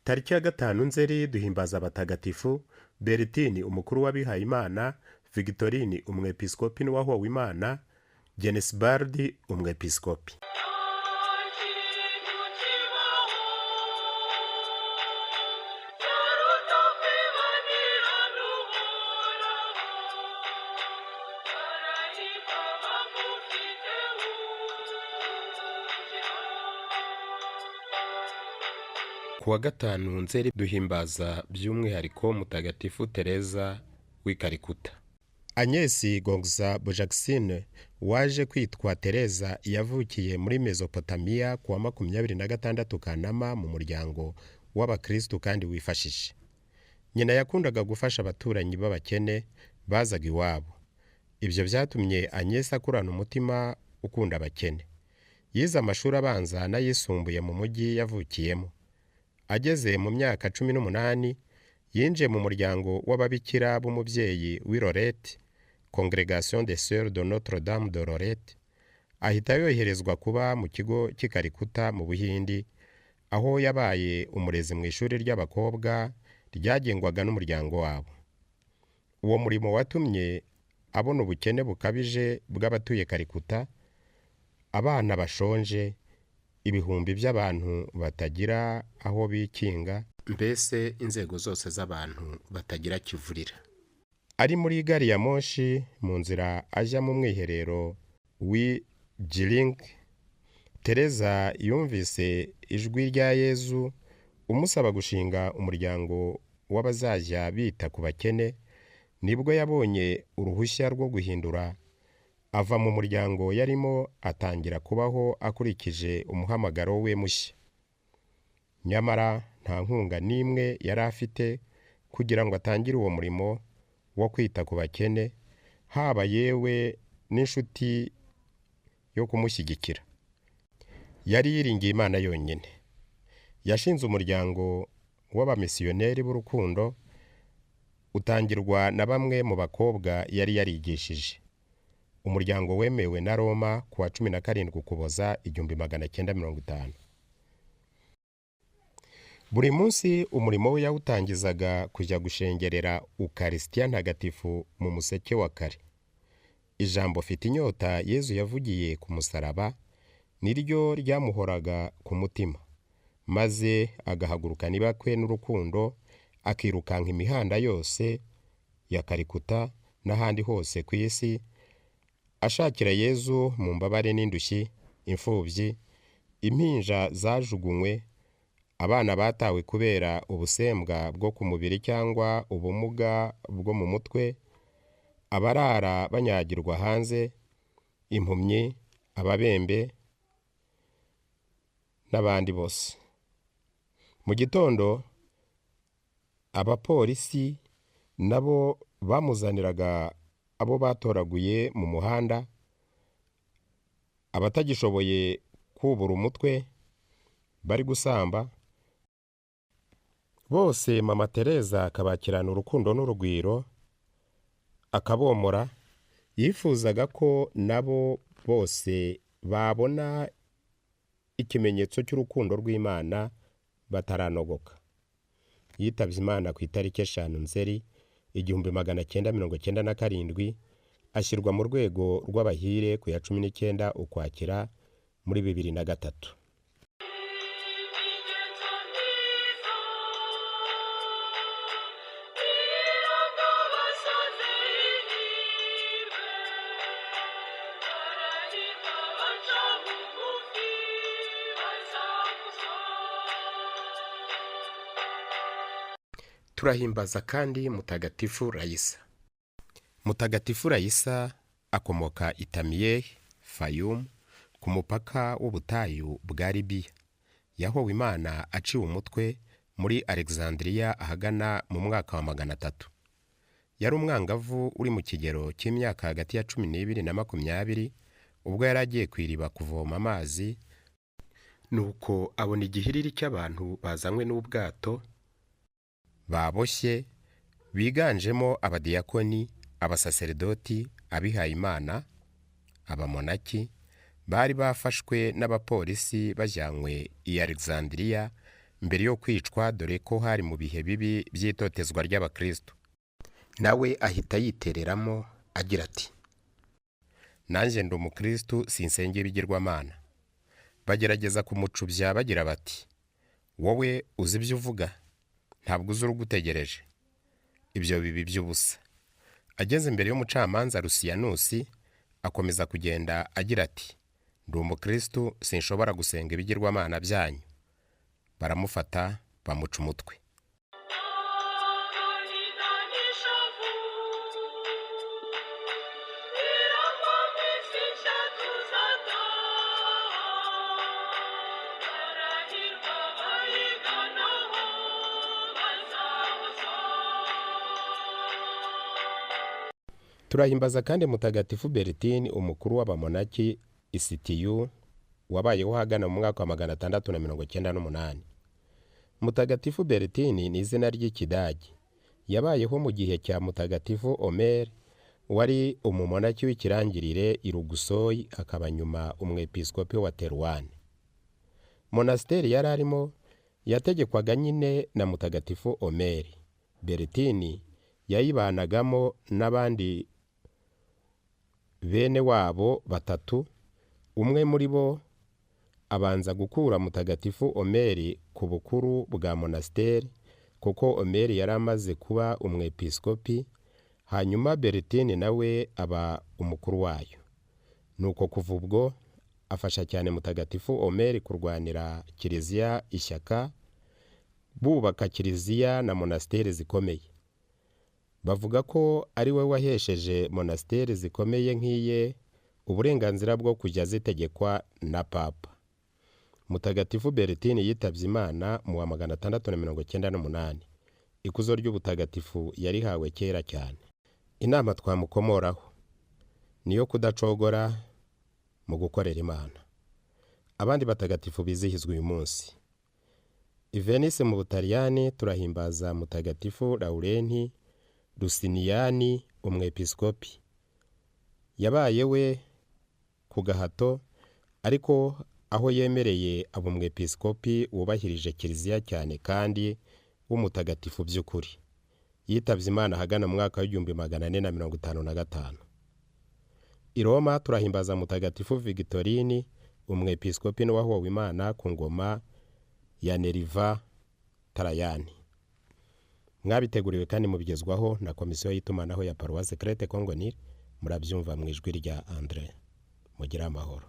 Tariki ya 5 Nzeri duhimbaza abatagatifu Bertini umukuru w'abihayimana, Victorine umwepiskopi n'uwahowe Imana, Genesbardi umwepiskopi. Kuwa 5 Nzeri duhimbaza by'umwihariko mutagatifu Teresa w'i Calcutta. Agnes Gongsa Bojaksine waje kwitwa Teresa yavukiye muri Mesopotamia kuwa 26 Kanama mu muryango w'abakristo kandi wifashije. Nyina yakundaga gufasha abaturanyi b'abakene bazaga iwabo. Ibyo byatumye Agnes akurana umutima ukunda abakene. Yize amashuri abanza n'ayisumbuye mu mujyi yavukiyemo. Ageze mu myaka 18 yinjiye mu muryango w'ababikira b'umubyeyi w'i Lorette, Congregation des Sœurs de Notre-Dame de Lorette. Ahita yoherezwa kuba mu kigo cy'i Calcutta mu Buhindi, aho yabaye umurezi mu ishuri ry'abakobwa ryagengwaga n'umuryango wabo. Uwo murimo watumye abona ubukene bukabije bw'abatuye Calcutta, abana bashonje, ibihumbi by'abantu batagira aho bikinga, mbese inzego zose z'abantu batagira kivurira. Ari muri gari ya moshi mu nzira ajya mu mwiherero w'i Jiling, Teresa yumvise ijwi rya Yezu umusaba gushinga umuryango w'abazajya bita ku bakene. Nibwo yabonye uruhushya rwo guhindura, ava mu muryango yarimo atangira kubaho akurikije umuhamagaro we mushya. Nyamara nta nkunga n'imwe yari afite kugira ngo atangire uwo murimo wo kwita ku bakene, haba yewe n'inshuti yo kumushyigikira. Yari yiringiye Imana yonyine. Yashinze umuryango w'abamisiyoneri b'urukundo, utangirwa na bamwe mu bakobwa yari yarigishije. Umuryango wemewe na Roma kuwa 17 Ukuboza 1950. Buri munsi umurimo we yawutangizaga kujya gushengerera Ukaristiya ntagatifu mu museke wa kare. Ijambo fite inyota Yezu yavugiye ku musaraba niryo ryamuhoraga ku mutima, maze agahaguruka nibakwe n'urukundo akirukanka imihanda yose ya Calcutta n'ahandi hose ku isi, ashakira Yezu mu mbabare n'indushyi, imfubyi, impinja zajugunywe, abana batawe kubera ubusembwa bwo ku mubiri cyangwa ubumuga bwo mu mutwe, abarara banyagirwa hanze, impumyi, ababembe n'abandi bose. Mu gitondo abapolisi nabo bamuzaniraga abo batoraguye mu muhanda, abatagishoboye kubura umutwe bari gusamba. Bose Mama Teresa akabakirana urukundo n'urugwiro, akabomora. Yifuzaga ko nabo bose babona ikimenyetso cy'urukundo rw'Imana bataranogoka. Yitabye Imana ku itariki 5 Nzeri 1997, ashyirwa mu rwego rw'abahire ku ya 19 Ukwakira muri 2003. Turahimbaza kandi mutagatifu Raisa. Mutagatifu Raisa akomoka Itamiye, Fayum, ku mupaka w'ubutayu bwa Libiya. Yahowe Imana aciwe umutwe muri Alexandria ahagana mu mwaka wa 300. Yari umwangavu uri mu kigero cy'imyaka hagati ya 12 na 20, ubwo yari agiye kwiriba kuvoma amazi, nuko abona igihiriri cy'abantu bazanywe n'ubwato baboshye, biganjemo abadiyakoni, abasaserdoti, abihayimana, abamonaki, bari bafashwe n'abapolisi bajyanywe i Alexandria mbere yo kwicwa, dore ko hari mu bihe bibi by'itotezwa ry'abakristo. Nawe ahita yitereramo agira ati, nanjye ndi umukristo, sinsenge ibigirwamana. Bagerageza kumucubya bagira bati, wowe uzi ibyo uvuga, ntabwo uzi urugutegereje. Ibyo bibi by'ubusa. Ageze imbere y'umucamanza Lusiyanusi, akomeza kugenda agira ati, ndi umukristo, sinshobora gusenga ibigirwamana byanyu. Baramufata bamuca umutwe. Turahimbaza kandi Mutagatifu Bertini, umukuru w'abamonaki Isitiyu, wabayeho hagana mu mwaka wa 698. Mutagatifu Bertini ni izina ry'Ikidage. Yabayeho mu gihe cya Mutagatifu Omer, wari umumonaki w'ikirangirire i Rugusoyi, akaba nyuma umwepiskopi wa Teruane. Monasteri yari arimo yategekwaga nyine na Mutagatifu Omer. Bertini yayibanagamo n'abandi bene wabo batatu. Umwe muri bo abanza gukura Mutagatifu Omeri ku bukuru bwa monasteri, kuko Omeri yari amaze kuba umwepiskopi, hanyuma Bertini nawe aba umukuru wayo. Nuko kuva ubwo afasha cyane Mutagatifu Omeri kurwanira kiliziya ishyaka, bubaka kiliziya na monasteri zikomeye. Bavuga ko ari we wahesheje monasteri zikomeye nk'iye uburenganzira bwo kujya zitegekwa na papa. Mutagatifu Bertini yitabye Imana mu wa 698. Ikuzo ry'ubutagatifu yarihawe kera cyane. Inama twamukomoraho niyo kudacogora mu gukorera Imana. Abandi batagatifu bizihizwa uyu munsi: i Venice mu Butaliyani turahimbaza Mutagatifu Laurenti Lusiniyani, umwepiskopi. Yabaye we ku gahato, ariko aho yemereye abo umwepiskopi wubahirije kiliziya cyane kandi w'umutagatifu by'ukuri. Yitabye Imana hagana mu mwaka wa 1455. I Roma turahimbaza Mutagatifu Victorini, umwepiskopi n'uwahowe Imana ku ngoma ya Neriva Tarayani. Mwabiteguriwe kandi mubigezwaho na komisiyo y'itumanaho ya Paroisse Crete Congo Nil. Murabyumva mu ijwi rya André. Mugira amahoro.